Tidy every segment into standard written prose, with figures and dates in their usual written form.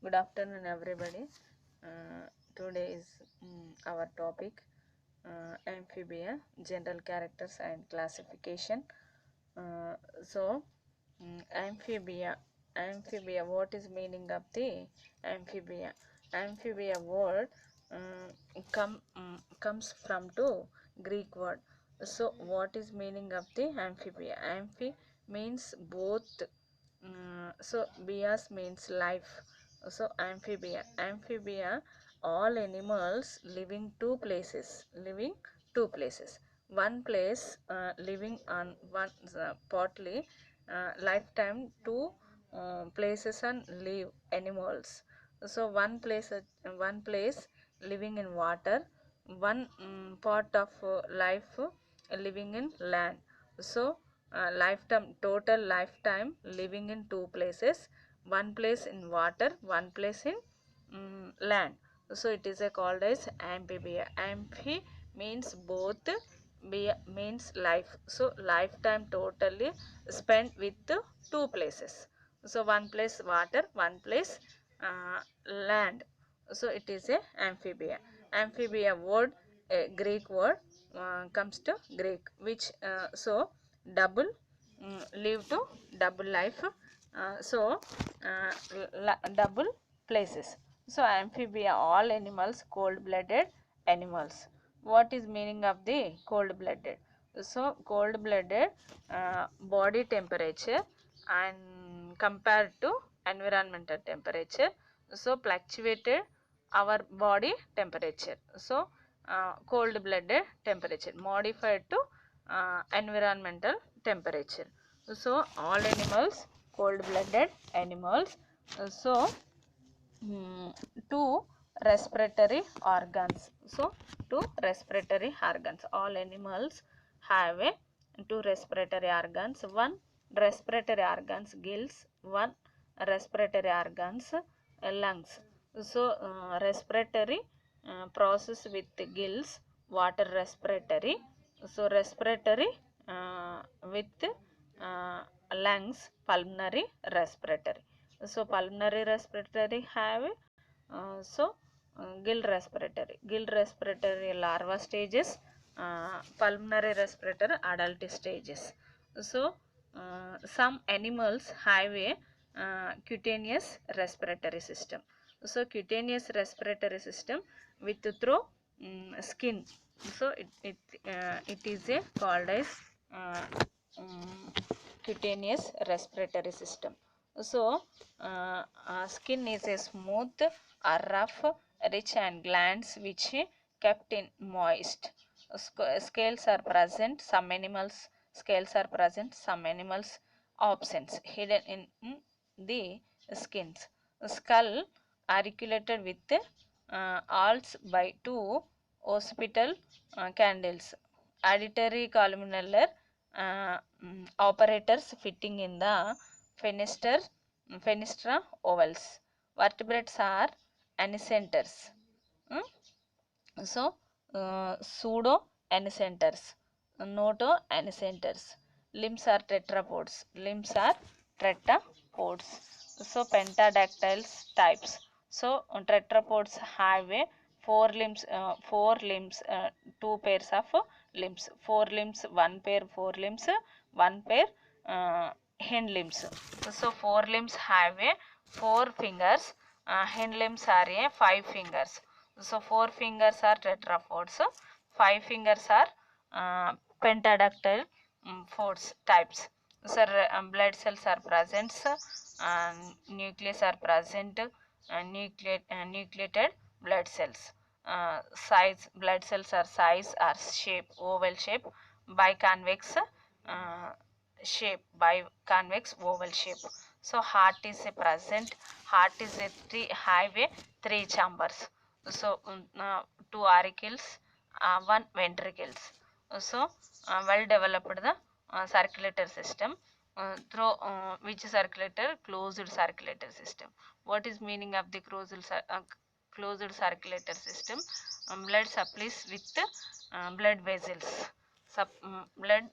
Good afternoon, everybody. Today is our topic amphibia, general characters and classification. Uh, so, amphibia. Amphibia. What is meaning of the amphibia? Amphibia word comes from two Greek word. So, what is meaning of the amphibia? Amphi means both. So, bias means life. So, amphibia, all animals living two places, one place living on one partly lifetime, two places and live animals. So, one place living in water, one part of life living in land. So, total lifetime living in two places, one place in water, one place in land. So it is called as amphibia. Amphi means both, bia means life. So lifetime totally spent with two places. So one place water, one place land. So it is a amphibia. Amphibia word, a Greek word, comes to Greek, which double live to double life. Double places. So amphibia, all animals, cold-blooded animals. What is meaning of the cold-blooded? So cold-blooded body temperature and compared to environmental temperature, so fluctuated our body temperature. So cold-blooded temperature modified to environmental temperature. So all animals, cold-blooded animals. So two respiratory organs. So two respiratory organs. All animals have a two respiratory organs. One respiratory organs gills, one respiratory organs lungs. So respiratory process with gills, water respiratory. So respiratory with uh, lungs, pulmonary respiratory. So pulmonary respiratory have gill respiratory larva stages, pulmonary respiratory adult stages. So some animals have a cutaneous respiratory system. So cutaneous respiratory system with through skin. So it is a called as uh, um, cutaneous respiratory system. So skin is a smooth or rough, rich and glands which kept in moist. Scales are present. Some animals scales are present. Some animals absent, hidden in the skins. Skull articulated with alls by two occipital candles. Auditory columnar operators fitting in the fenestra ovals. Vertebrates are anicenters. So, pseudo anicenters, noto anicenters. Limbs are tetrapods. So, pentadactyls types. So, tetrapods have a four limbs, two pairs of limbs. Four limbs, one pair, four limbs, one pair hind limbs. So, four limbs have a four fingers. Hind limbs are a five fingers. So four fingers are tetrapods, five fingers are pentadactyl pods types. So blood cells are present, nucleus are present, nucleated blood cells. Size blood cells are size or shape, oval shape, biconvex uh, biconvex oval shape. So heart is a present. Heart is a have a three chambers. So two auricles, one ventricles. So well developed the circulator system, through which circulator, closed circulator system. What is meaning of the closed circulator system? Blood supplies with blood vessels. Blood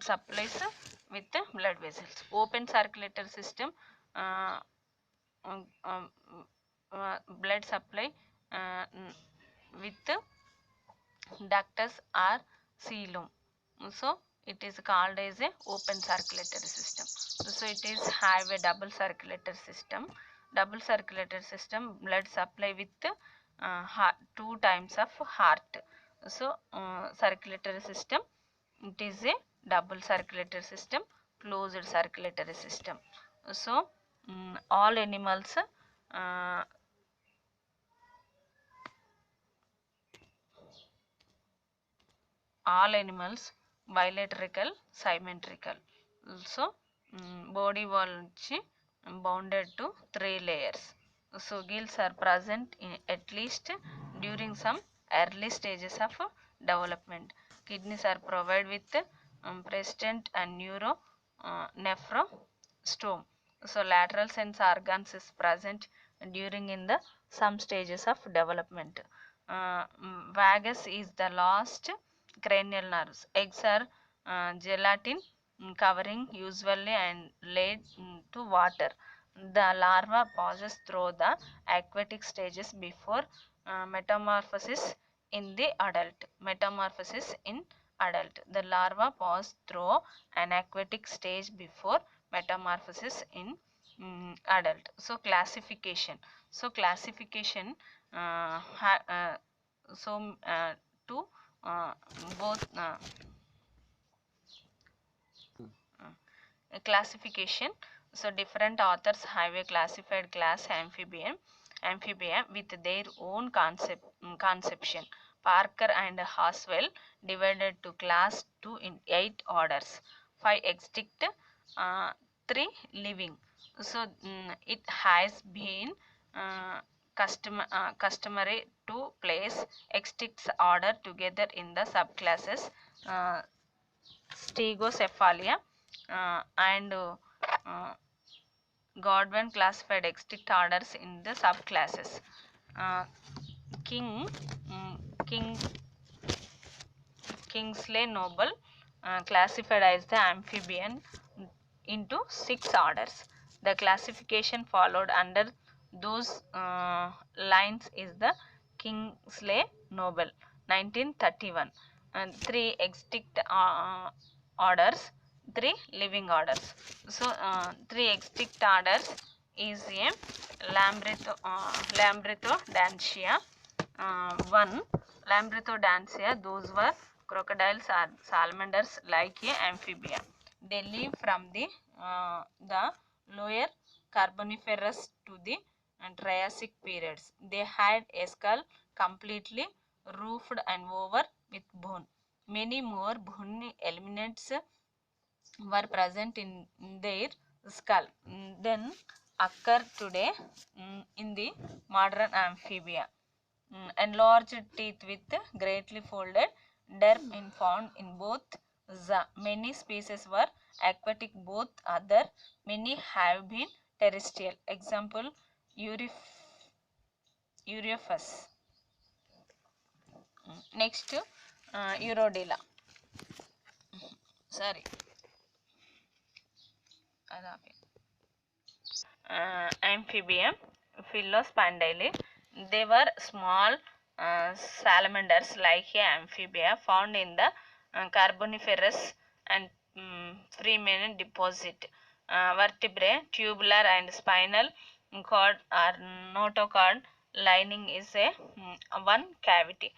supplies with blood vessels. Open circulator system, uh, blood supply with ductus or coelom. So it is called as a open circulatory system. So it is have a double circulatory system. Double circulatory system blood supply with heart, two times of heart. So circulatory system, it is a double circulatory system, closed circulatory system. So all animals uh, all animals bilateral symmetrical. So body wall వచ్చి bounded to three layers. So gills are present in at least during some early stages of development. Kidneys are provided with prestent and nephrostome. So lateral sense organs is present during in the some stages of development. Vagus is the last cranial nerves. Eggs are gelatin covering usually and laid to water. The larva passes through the aquatic stages before metamorphosis in the adult. Metamorphosis in adult. The larva passes through an aquatic stage before metamorphosis in adult. So classification. So classification to both classification. So different authors have a classified class amphibia with their own conception. Parker and Haswell divided to class 2 in 8 orders, 5 extinct, 3 living. So it has been customary to place extinct order together in the subclasses Stegocephalia and Godwin classified extinct orders in the subclasses. Uh, King, King Kingsley Noble classified as the amphibian into 6 orders. The classification followed under those lines is the Kingsley Noble 1931, and 3 extinct orders, 3 living orders. So 3 extinct orders is a Lambrithodontia. 1 Lambrithodontia, those were crocodiles or salamanders like a amphibia. They live from the lower Carboniferous to the Triassic periods. They had a skull completely roofed and over with bone. Many more bony elements were present in their skull then occur today in the modern amphibia. Enlarged teeth with greatly folded derm in found in both the many species were aquatic, both other many have been terrestrial. Example Euryphus. Next Urodila. Sorry. Amphibian Phyllospondyle. They were small salamanders like a amphibia found in the Carboniferous and Freeman deposit. Vertebrae, tubular and spinal cord or notochord lining is a one cavity.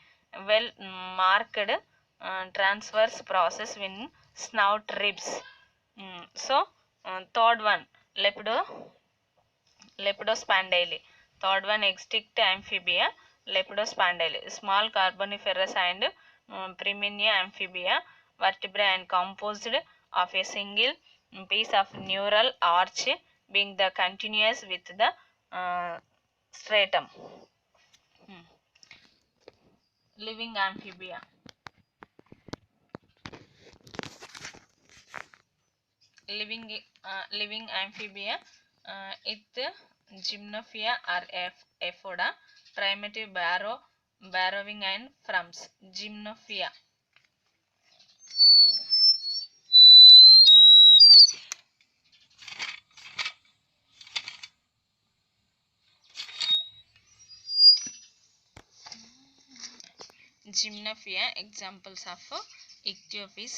Well marked transverse process in snout ribs. So third one Lepidospondyli. Third one extinct amphibia Lepidospondyli. Small carboniferous and Primenia amphibia vertebrae and composed of a single piece of neural arch being the continuous with the stratum. Living amphibia. Living amphibia it Gymnophia or Aphoda, primitive burrowing and frums. Gymnophia. Gymnophia. Examples of ichthyophis,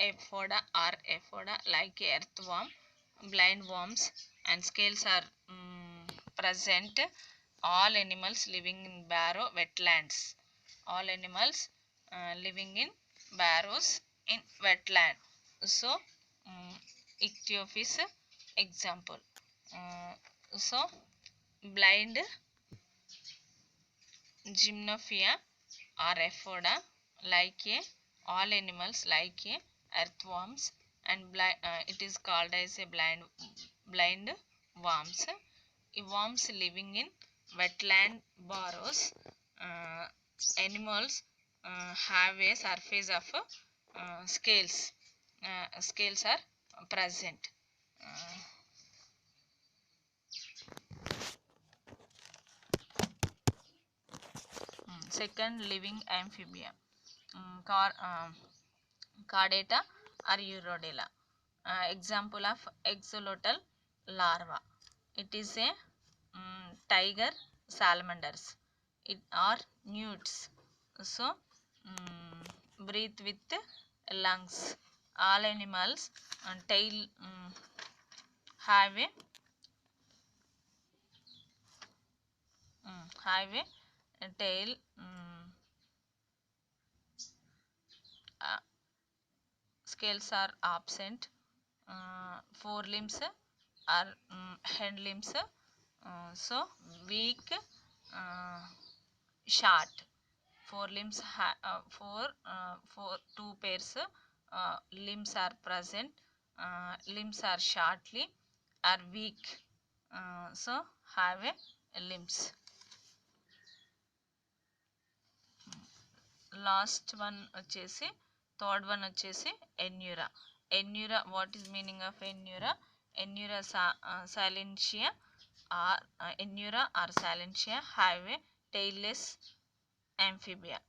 aphoda or aphoda, like earthworm, blind worms, and scales are present. All animals living in barrow wetlands. All animals living in barrows in wetland. So ichthyophis example. So blind Gymnophia or aphoda, like a all animals like a earthworms, and it is called as a blind worms. Worms living in wetland burrows. uh, Animals have a surface of scales. Scales are present. uh, Second, living amphibia. Chordata or Urodela. Example of axolotl larva. It is a tiger salamanders. It are newts. So breathe with lungs. All animals tail have a tail. Uh, Scales are absent. Forelimbs are hind limbs. So weak, short. Forelimbs two pairs limbs are present. Limbs are shortly are weak. So have a limbs. Last one వచ్చేసి third one వచ్చేసి Anura. Anura, what is meaning of Anura? Anura Salientia or Anura or Salientia have a tailless amphibia.